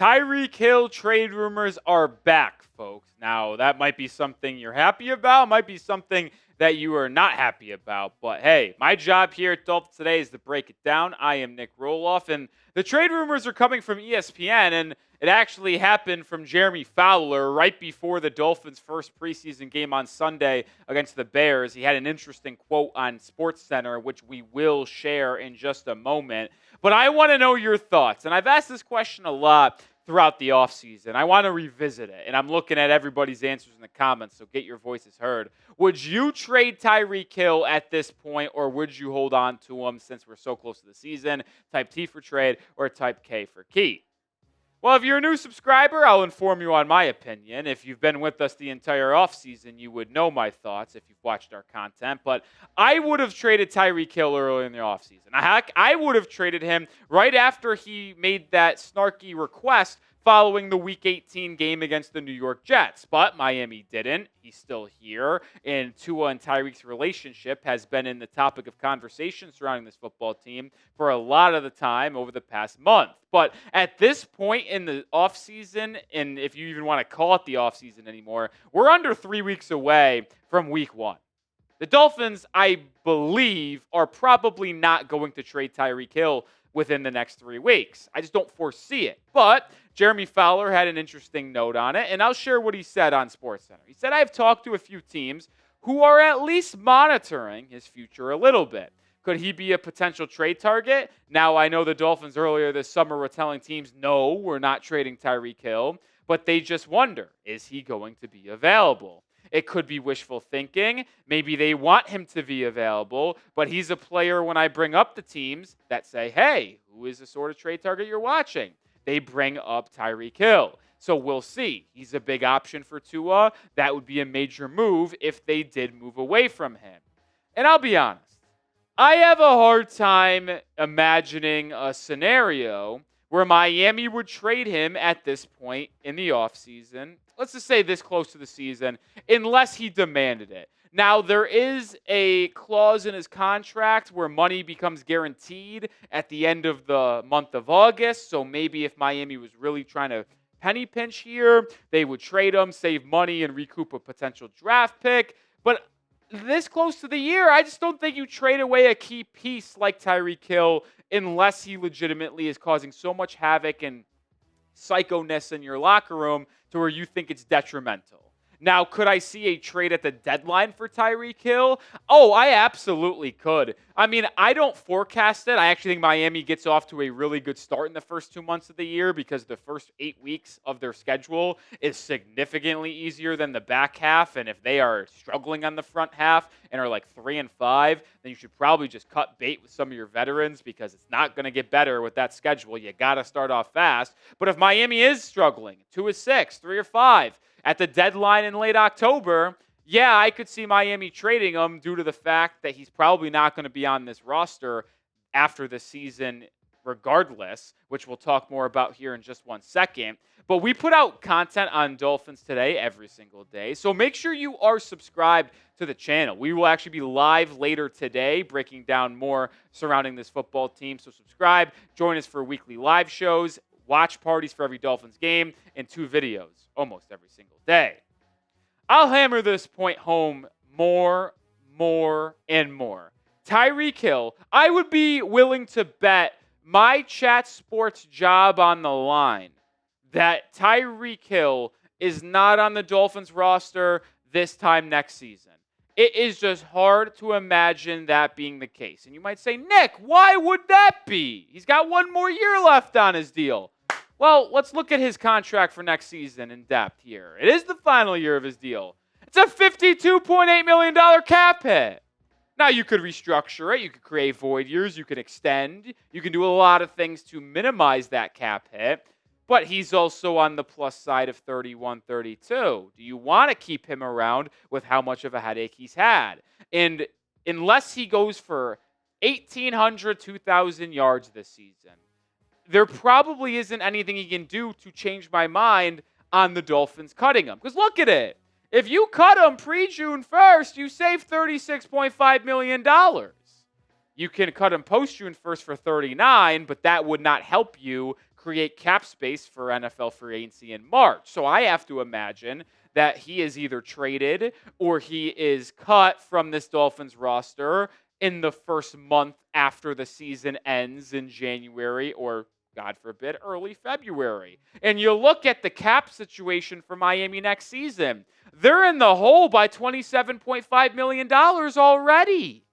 Tyreek Hill trade rumors are back, folks. Now, that might be something you're happy about, might be something that you are not happy about. But hey, my job here at Dolphins Today is to break it down. I am Nic Rohloff, and the trade rumors are coming from ESPN, and it actually happened from Jeremy Fowler right before the Dolphins' first preseason game on Sunday against the Bears. He had an interesting quote on SportsCenter, which we will share in just a moment. But I want to know your thoughts, and I've asked this question a lot throughout the offseason. I want to revisit it, and I'm looking at everybody's answers in the comments, so get your voices heard. Would you trade Tyreek Hill at this point, or would you hold on to him since we're so close to the season? Type T for trade or type K for key. Well, if you're a new subscriber, I'll inform you on my opinion. If you've been with us the entire offseason, you would know my thoughts if you've watched our content. But I would have traded Tyreek Hill early in the offseason. I would have traded him right after he made that snarky request following the Week 18 game against the New York Jets. But Miami didn't. He's still here. And Tua and Tyreek's relationship has been in the topic of conversation surrounding this football team for a lot of the time over the past month. But at this point in the offseason, and if you even want to call it the offseason anymore, we're under 3 weeks away from Week 1. The Dolphins, I believe, are probably not going to trade Tyreek Hill within the next 3 weeks. I just don't foresee it. But Jeremy Fowler had an interesting note on it, and I'll share what he said on SportsCenter. He said, I've talked to a few teams who are at least monitoring his future a little bit. Could he be a potential trade target? Now, I know the Dolphins earlier this summer were telling teams, no, we're not trading Tyreek Hill, but they just wonder, is he going to be available? It could be wishful thinking. Maybe they want him to be available, but he's a player when I bring up the teams that say, hey, who is the sort of trade target you're watching? They bring up Tyreek Hill. So we'll see. He's a big option for Tua. That would be a major move if they did move away from him. And I'll be honest, I have a hard time imagining a scenario where Miami would trade him at this point in the offseason. Let's just say this close to the season, unless he demanded it. Now, there is a clause in his contract where money becomes guaranteed at the end of the month of August. So maybe if Miami was really trying to penny pinch here, they would trade him, save money, and recoup a potential draft pick. But this close to the year, I just don't think you trade away a key piece like Tyreek Hill unless he legitimately is causing so much havoc and psychoness in your locker room to where you think it's detrimental. Now, could I see a trade at the deadline for Tyreek Hill? Oh, I absolutely could. I mean, I don't forecast it. I actually think Miami gets off to a really good start in the first 2 months of the year because the first 8 weeks of their schedule is significantly easier than the back half. And if they are struggling on the front half and are like 3-5, then you should probably just cut bait with some of your veterans because it's not going to get better with that schedule. You got to start off fast. But if Miami is struggling, 2-6, 3-5, at the deadline in late October, yeah, I could see Miami trading him due to the fact that he's probably not going to be on this roster after the season regardless, which we'll talk more about here in just 1 second. But we put out content on Dolphins Today every single day, so make sure you are subscribed to the channel. We will actually be live later today breaking down more surrounding this football team, so subscribe. Join us for weekly live shows, watch parties for every Dolphins game, and 2 videos almost every single day. I'll hammer this point home more, and more. Tyreek Hill, I would be willing to bet my chat sports job on the line that Tyreek Hill is not on the Dolphins roster this time next season. It is just hard to imagine that being the case. And you might say, Nick, why would that be? He's got 1 more year left on his deal. Well, let's look at his contract for next season in depth here. It is the final year of his deal. It's a $52.8 million cap hit. Now, you could restructure it. You could create void years. You could extend. You can do a lot of things to minimize that cap hit. But he's also on the plus side of 31, 32. Do you want to keep him around with how much of a headache he's had? And unless he goes for 1,800, 2,000 yards this season, there probably isn't anything he can do to change my mind on the Dolphins cutting him. Because look at it. If you cut him pre-June 1st, you save $36.5 million. You can cut him post-June 1st for $39, but that would not help you create cap space for NFL free agency in March. So I have to imagine that he is either traded or he is cut from this Dolphins roster in the first month after the season ends in January or, God forbid, early February. And you look at the cap situation for Miami next season, they're in the hole by $27.5 million already.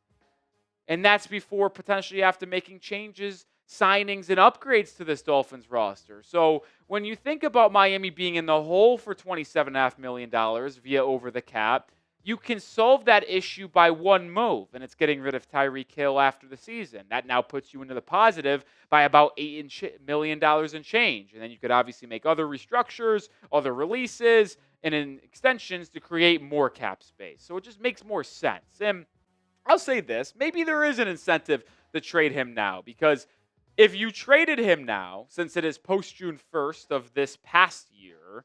And that's before potentially after making changes, signings, and upgrades to this Dolphins roster. So when you think about Miami being in the hole for $27.5 million via over the cap, you can solve that issue by one move, and it's getting rid of Tyreek Hill after the season. That now puts you into the positive by about $8 million and change. And then you could obviously make other restructures, other releases, and in extensions to create more cap space. So it just makes more sense. And I'll say this, maybe there is an incentive to trade him now, because if you traded him now, since it is post-June 1st of this past year,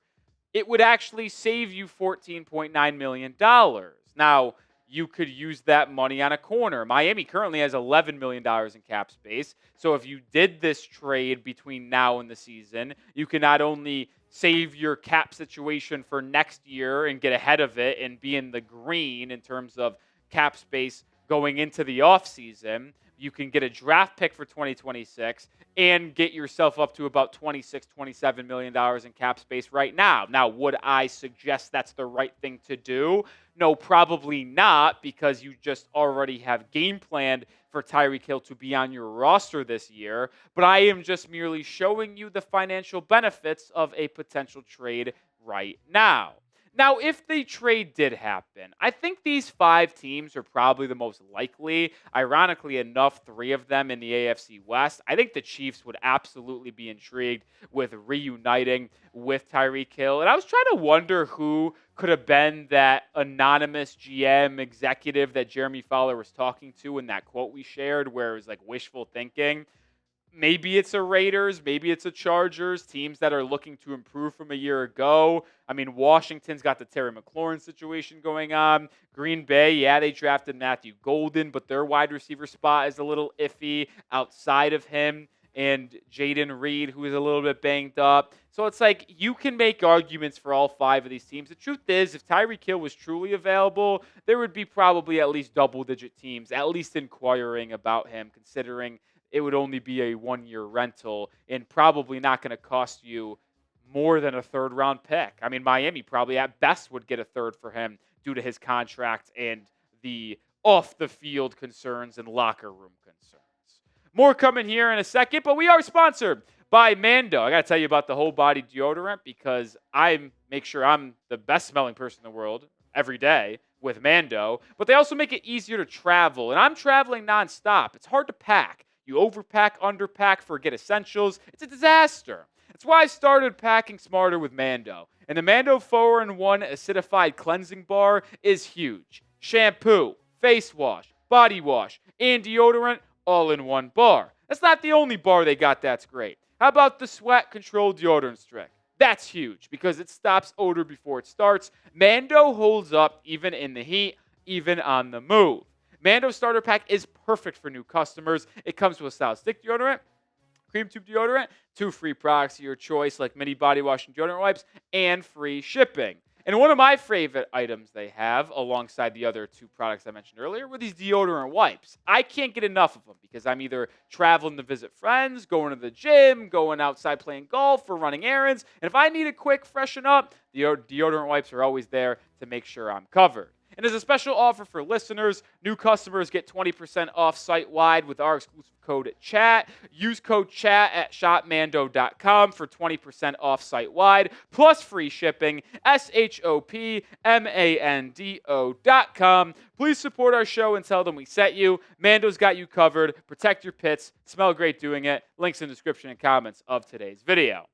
it would actually save you $14.9 million. Now, you could use that money on a corner. Miami currently has $11 million in cap space, so if you did this trade between now and the season, you can not only save your cap situation for next year and get ahead of it and be in the green in terms of cap space going into the offseason. You can get a draft pick for 2026 and get yourself up to about $26, $27 million in cap space right now. Now, would I suggest that's the right thing to do? No, probably not, because you just already have game planned for Tyreek Hill to be on your roster this year. But I am just merely showing you the financial benefits of a potential trade right now. Now, if the trade did happen, I think these 5 teams are probably the most likely. Ironically enough, 3 of them in the AFC West. I think the Chiefs would absolutely be intrigued with reuniting with Tyreek Hill. And I was trying to wonder who could have been that anonymous GM executive that Jeremy Fowler was talking to in that quote we shared where it was like wishful thinking. Maybe it's a Raiders, maybe it's a Chargers, teams that are looking to improve from a year ago. I mean, Washington's got the Terry McLaurin situation going on. Green Bay, yeah, they drafted Matthew Golden, but their wide receiver spot is a little iffy outside of him and Jaden Reed, who is a little bit banged up. So it's like you can make arguments for all 5 of these teams. The truth is, if Tyreek Hill was truly available, there would be probably at least double-digit teams, at least inquiring about him, considering it would only be a 1-year rental and probably not going to cost you more than a 3rd-round pick. I mean, Miami probably at best would get a 3rd for him due to his contract and the off-the-field concerns and locker room concerns. More coming here in a second, but we are sponsored by Mando. I got to tell you about the whole body deodorant because I make sure I'm the best smelling person in the world every day with Mando, but they also make it easier to travel, and I'm traveling nonstop. It's hard to pack. You overpack, underpack, forget essentials. It's a disaster. That's why I started packing smarter with Mando. And the Mando 4-in-1 acidified cleansing bar is huge. Shampoo, face wash, body wash, and deodorant all in one bar. That's not the only bar they got that's great. How about the sweat control deodorant stick? That's huge because it stops odor before it starts. Mando holds up even in the heat, even on the move. Mando Starter Pack is perfect for new customers. It comes with style stick deodorant, cream tube deodorant, 2 free products of your choice like mini body wash and deodorant wipes, and free shipping. And one of my favorite items they have, alongside the other 2 products I mentioned earlier, were these deodorant wipes. I can't get enough of them because I'm either traveling to visit friends, going to the gym, going outside playing golf, or running errands. And if I need a quick freshen up, the deodorant wipes are always there to make sure I'm covered. And as a special offer for listeners, new customers get 20% off site-wide with our exclusive code CHAT. Use code CHAT at shopmando.com for 20% off site-wide, plus free shipping, shopmando.com. Please support our show and tell them we sent you. Mando's got you covered. Protect your pits. Smell great doing it. Links in the description and comments of today's video.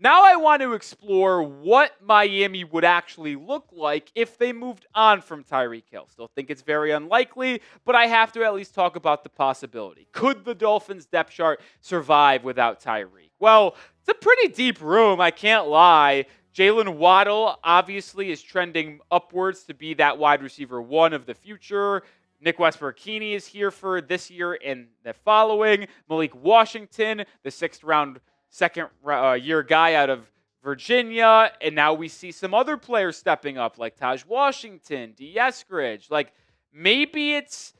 Now I want to explore what Miami would actually look like if they moved on from Tyreek Hill. Still think it's very unlikely, but I have to at least talk about the possibility. Could the Dolphins depth chart survive without Tyreek? Well, it's a pretty deep room, I can't lie. Jalen Waddle obviously is trending upwards to be that wide receiver 1 of the future. Nick Westbrook-Keeney is here for this year and the following. Malik Washington, the 6th round second-year guy out of Virginia, and now we see some other players stepping up, like Taj Washington, D. Eskridge. Like, maybe it's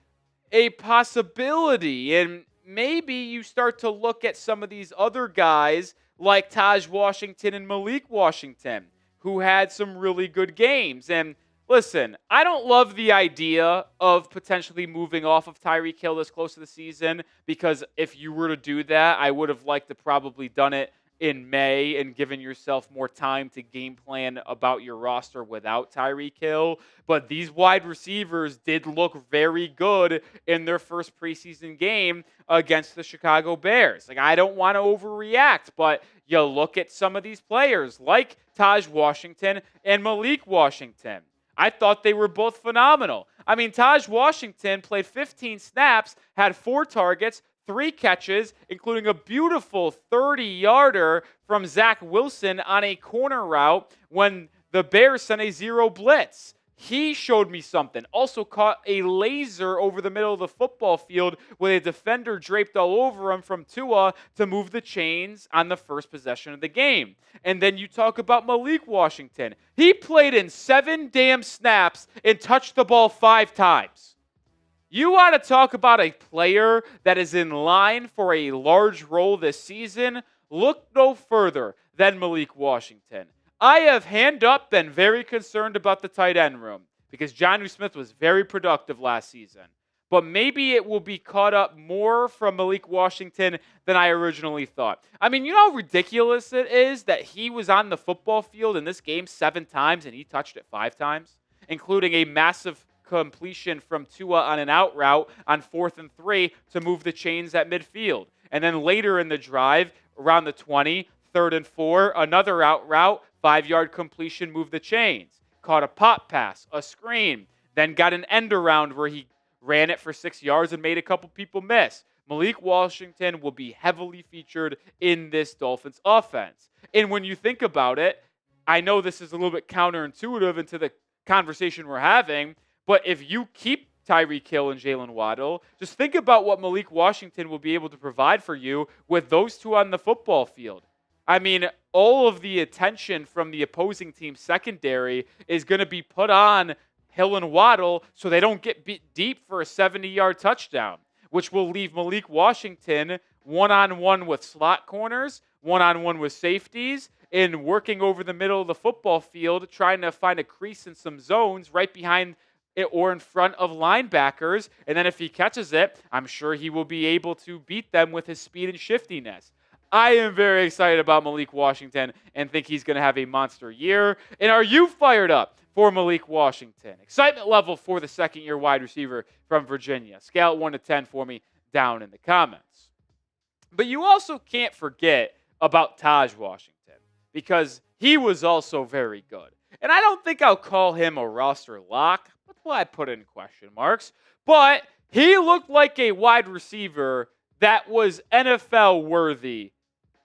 a possibility, and maybe you start to look at some of these other guys like Taj Washington and Malik Washington, who had some really good games. And listen, I don't love the idea of potentially moving off of Tyreek Hill this close to the season, because if you were to do that, I would have liked to probably done it in May and given yourself more time to game plan about your roster without Tyreek Hill. But these wide receivers did look very good in their first preseason game against the Chicago Bears. Like, I don't want to overreact, but you look at some of these players like Taj Washington and Malik Washington. I thought they were both phenomenal. I mean, Taj Washington played 15 snaps, had 4 targets, 3 catches, including a beautiful 30-yarder from Zach Wilson on a corner route when the Bears sent a 0 blitz. He showed me something. Also caught a laser over the middle of the football field with a defender draped all over him from Tua to move the chains on the first possession of the game. And then you talk about Malik Washington. He played in 7 damn snaps and touched the ball 5 times. You want to talk about a player that is in line for a large role this season? Look no further than Malik Washington. I have hand up been very concerned about the tight end room because Jonnu Smith was very productive last season. But maybe it will be caught up more from Malik Washington than I originally thought. I mean, you know how ridiculous it is that he was on the football field in this game 7 times and he touched it 5 times, including a massive completion from Tua on an out route on 4th and 3 to move the chains at midfield. And then later in the drive, around the 20, 3rd and 4, another out route, 5-yard completion, move the chains. Caught a pop pass, a screen, then got an end around where he ran it for 6 yards and made a couple people miss. Malik Washington will be heavily featured in this Dolphins offense. And when you think about it, I know this is a little bit counterintuitive into the conversation we're having, but if you keep Tyreek Hill and Jalen Waddle, just think about what Malik Washington will be able to provide for you with those two on the football field. I mean, all of the attention from the opposing team's secondary is going to be put on Hill and Waddle so they don't get beat deep for a 70-yard touchdown, which will leave Malik Washington one-on-one with slot corners, one-on-one with safeties, and working over the middle of the football field, trying to find a crease in some zones right behind it or in front of linebackers. And then if he catches it, I'm sure he will be able to beat them with his speed and shiftiness. I am very excited about Malik Washington and think he's going to have a monster year. And are you fired up for Malik Washington? Excitement level for the second-year wide receiver from Virginia. Scale 1 to 10 for me down in the comments. But you also can't forget about Taj Washington because he was also very good. And I don't think I'll call him a roster lock. That's why I put in question marks. But he looked like a wide receiver that was NFL worthy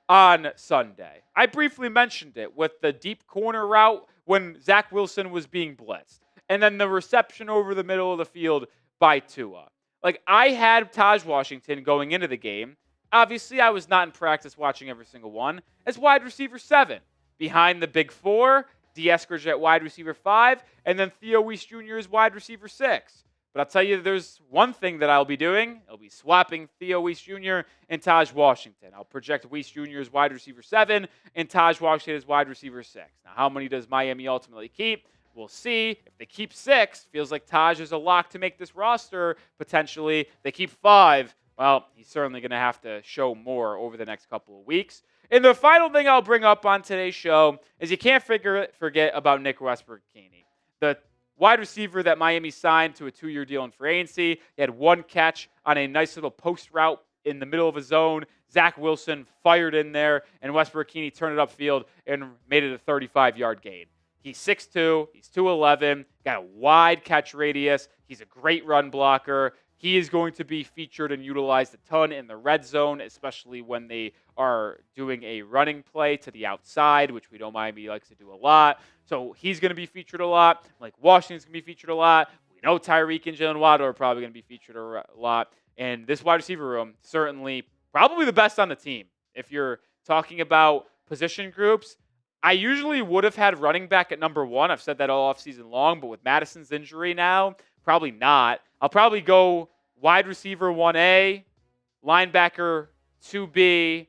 on Sunday. I briefly mentioned it with the deep corner route when Zach Wilson was being blitzed. And then the reception over the middle of the field by Tua. Like, I had Taj Washington going into the game. Obviously, I was not in practice watching every single one. As wide receiver 7. Behind the big 4, D. Eskridge at wide receiver 5, and then Theo Weiss Jr. as wide receiver 6. But I'll tell you, there's one thing that I'll be doing. I'll be swapping Theo Weiss Jr. and Taj Washington. I'll project Weiss Jr. as wide receiver 7 and Taj Washington as wide receiver 6. Now, how many does Miami ultimately keep? We'll see. If they keep 6, feels like Taj is a lock to make this roster, potentially. If they keep 5, well, he's certainly going to have to show more over the next couple of weeks. And the final thing I'll bring up on today's show is you can't forget about Nic Rohloff, the wide receiver that Miami signed to a 2-year deal in free agency. He had 1 catch on a nice little post route in the middle of a zone. Zach Wilson fired in there, and Wes Burkini turned it upfield and made it a 35-yard gain. He's 6'2", he's 211, got a wide catch radius. He's a great run blocker. He is going to be featured and utilized a ton in the red zone, especially when they are doing a running play to the outside, which we know Miami likes to do a lot. So he's going to be featured a lot. Like, Washington's going to be featured a lot. We know Tyreek and Jalen Waddle are probably going to be featured a lot. And this wide receiver room, certainly probably the best on the team. If you're talking about position groups, I usually would have had running back at number 1. I've said that all offseason long, but with Madison's injury now, probably not. I'll probably go wide receiver 1A, linebacker 2B,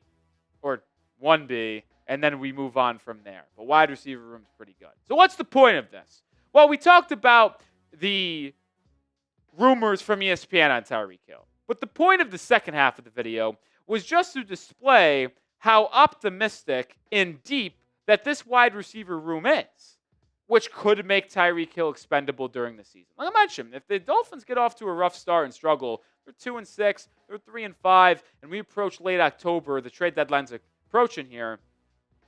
or 1B, and then we move on from there. But wide receiver room's pretty good. So what's the point of this? Well, we talked about the rumors from ESPN on Tyreek Hill. But the point of the second half of the video was just to display how optimistic and deep that this wide receiver room is, which could make Tyreek Hill expendable during the season. Like I mentioned, if the Dolphins get off to a rough start and struggle, they're 2-6, they're 3-5, and we approach late October, the trade deadline's approaching here,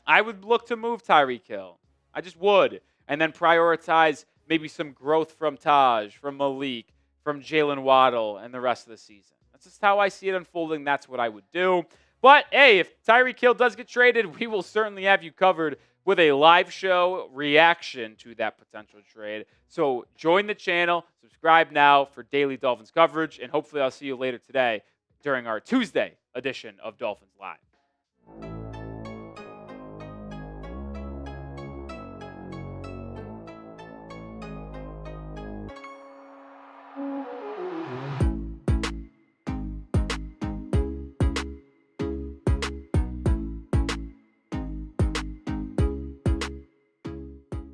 I would look to move Tyreek Hill. I just would. And then prioritize maybe some growth from Taj, from Malik, from Jalen Waddle, and the rest of the season. That's just how I see it unfolding. That's what I would do. But, hey, if Tyreek Hill does get traded, we will certainly have you covered with a live show reaction to that potential trade. So join the channel, subscribe now for daily Dolphins coverage, and hopefully I'll see you later today during our Tuesday edition of Dolphins Live.